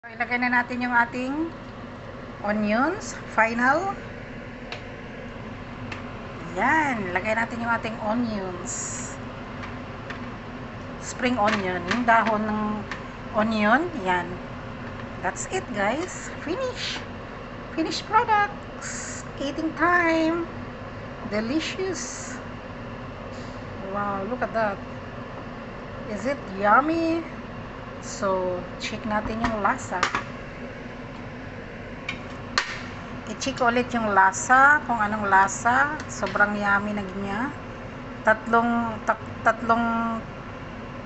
Ilagay na natin yung ating onions, final. Yan, lagay natin yung ating onions. Spring onion, yung dahon ng onion, yan. That's it, guys. Finished products. Eating time. Delicious. Wow, look at that. Is it yummy? So, check natin yung lasa. I-check ulit yung lasa, kung anong lasa. Sobrang yummy na niya. Tatlong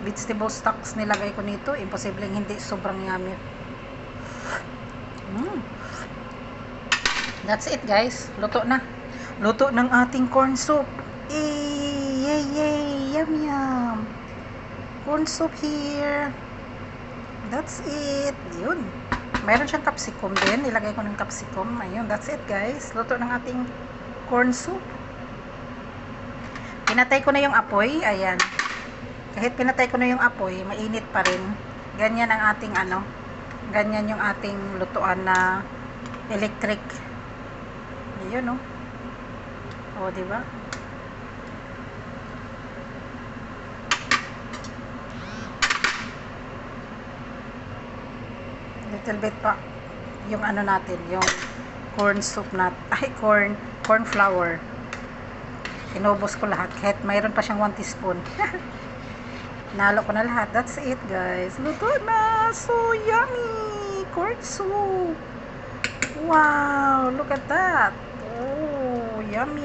vegetable stocks nilagay ko nito. Imposibleng hindi sobrang yummy. That's it, guys. Luto na. Luto ng ating corn soup. Yay! Yum! Corn soup here. That's it. Yun. Mayroon siyang capsicum din. Ilagay ko ng capsicum. Ayun. That's it, guys. Luto ng ating corn soup. Pinatay ko na yung apoy. Ayan. Kahit pinatay ko na yung apoy, mainit pa rin. Ganyan ang ating ganyan yung ating lutuan na electric. Ayun, oh. O, diba? Little bit pa yung natin, yung corn soup corn flour. Inubos ko lahat kahit mayroon pa siyang 1 teaspoon. Nalo ko na lahat. That's it, guys. Luto na. So yummy. Corn soup. Wow, look at that. Oh, yum.